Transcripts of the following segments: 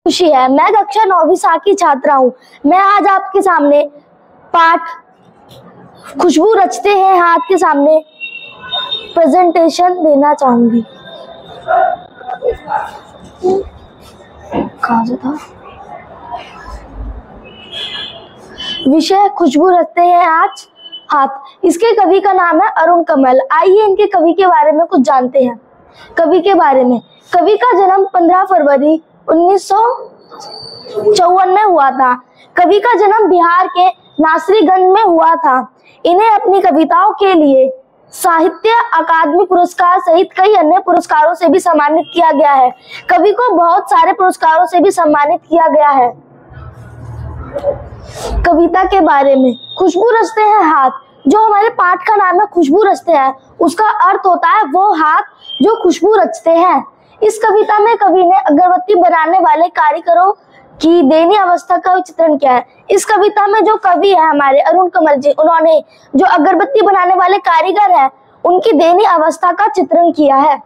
खुशी है। मैं कक्षा 9वीं सा की छात्रा हूँ। मैं आज आपके सामने पाठ खुशबू रचते हैं हाथ के सामने प्रेजेंटेशन देना चाहूंगी। कहाँ से था? विषय खुशबू रचते हैं आज हाथ। इसके कवि का नाम है अरुण कमल। आइए इनके कवि के बारे में कुछ जानते हैं। कवि के बारे में, कवि का जन्म 15 फरवरी 1954 में हुआ था। कवि का जन्म बिहार के नासरीगंज में हुआ था। इन्हें अपनी कविताओं के लिए साहित्य अकादमी पुरस्कार सहित कई अन्य पुरस्कारों से भी सम्मानित किया गया है। कवि को बहुत सारे पुरस्कारों से भी सम्मानित किया गया है। कविता के बारे में, खुशबू रचते हैं हाथ। जो हमारे पाठ का नाम है खुशबू रचते हैं, उसका अर्थ होता है वो हाथ जो खुशबू रचते हैं। इस कविता में कवि ने अगरबत्ती बनाने वाले कारीगरों की दयनीय अवस्था का चित्रण किया है। इस कविता में जो कवि है हमारे अरुण कमल जी, उन्होंने जो अगरबत्ती बनाने वाले कारीगर हैं उनकी दयनीय अवस्था का चित्रण किया है।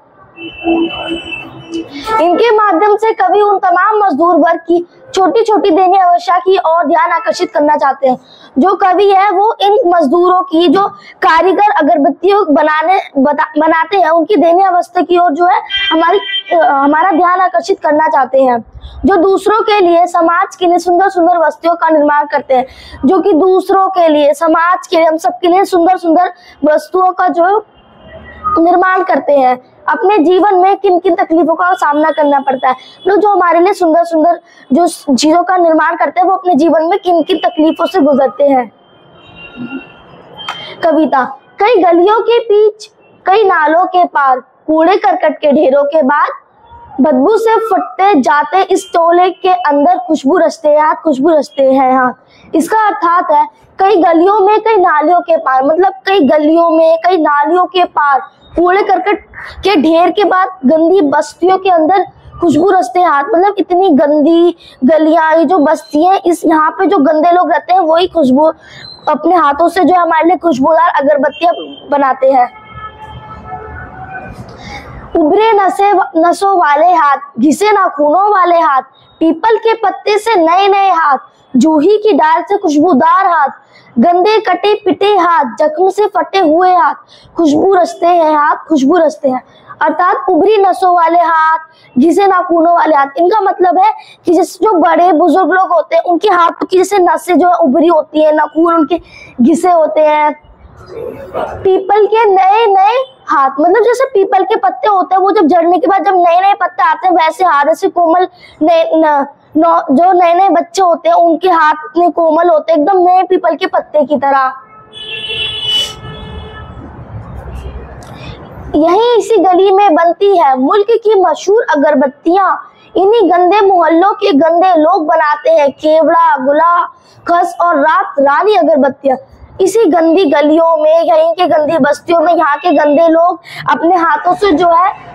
इनके माध्यम से कवि उन तमाम मजदूर वर्ग की छोटी छोटी दयनीय अवस्था की ओर ध्यान आकर्षित करना चाहते हैं। जो कवि है वो इन मजदूरों की, जो कारीगर अगरबत्तियों बनाते हैं, उनकी दयनीय अवस्था की ओर जो है हमारा ध्यान आकर्षित करना चाहते हैं। जो दूसरों के लिए, समाज के लिए सुंदर सुंदर वस्तुओं का निर्माण करते हैं, जो कि दूसरों के लिए, समाज के लिए, हम सबके लिए सुंदर सुंदर वस्तुओं का जो निर्माण करते हैं। अपने जीवन में किन किन तकलीफों का सामना करना पड़ता है, लोग जो हमारे लिए सुंदर सुंदर जो चीजों का निर्माण करते हैं वो अपने जीवन में किन किन तकलीफों से गुजरते हैं। कविता, कई गलियों के बीच, कई नालों के पार, कूड़े करकट के ढेरों के बाद, बदबू से फटते जाते इस टोले के अंदर, खुशबू रचते हैं हाथ, खुशबू रचते हैं हाथ। इसका अर्थात है कई गलियों में, कई नालियों के पार, मतलब कई गलियों में, कई नालियों के पार, कूड़े करकट के ढेर के बाद, गंदी बस्तियों के अंदर खुशबू रचते हैं हाथ। मतलब इतनी गंदी गलियां, ये जो बस्ती है, इस यहाँ पे जो गंदे लोग रहते हैं वही खुशबू अपने हाथों से जो हमारे लिए खुशबूदार अगरबत्तियां बनाते हैं। उभरे नसों वाले हाथ, घिसे नाखूनों वाले हाथ, पीपल के पत्ते से नए नए हाथ, जूही की डाल से खुशबूदार हाथ, गंदे कटे पिटे हाथ, जख्म से फटे हुए हाथ, खुशबू रचते हैं हाथ, खुशबू रचते हैं। अर्थात उभरी नसों वाले हाथ, घिसे नाखूनों वाले हाथ, इनका मतलब है कि जैसे जो बड़े बुजुर्ग लोग होते हैं उनके हाथों की जैसे नसें जो उभरी होती है, नाखून उनके घिसे होते हैं। पीपल के नए नए हाथ, मतलब जैसे पीपल के पत्ते होते हैं वो जब झड़ने के बाद जब नए नए पत्ते आते हैं, वैसे हाथ ऐसे कोमल जो नए नए बच्चे होते हैं उनके हाथ इतने कोमल होते हैं, एकदम नए पीपल के पत्ते की तरह। यही इसी गली में बनती है मुल्क की मशहूर अगरबत्तियां, इन्हीं गंदे मोहल्लों के गंदे लोग बनाते हैं केवड़ा, गुला, खस और रात रानी अगरबत्तियां। इसी गंदी गलियों में, यहीं के गंदी बस्तियों में, यहाँ के गंदे लोग अपने हाथों से जो है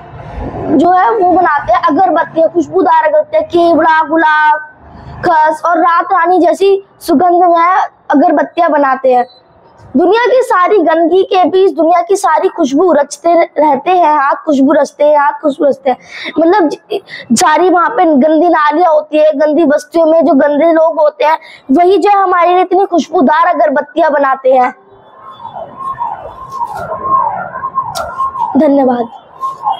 वो बनाते हैं अगरबत्तियां, खुशबूदार अगरबत्तियां, केवड़ा, गुलाब, खस और रात रानी जैसी सुगंध में अगरबत्तियां बनाते हैं। दुनिया की सारी गंदगी के बीच दुनिया की सारी खुशबू रचते रहते हैं हाथ, खुशबू रचते हैं हाथ, खुशबू रचते हैं। मतलब सारी वहां पे गंदी नालियां होती है, गंदी बस्तियों में जो गंदे लोग होते हैं वही जो हमारे लिए इतनी खुशबूदार अगरबत्तियां बनाते हैं। धन्यवाद।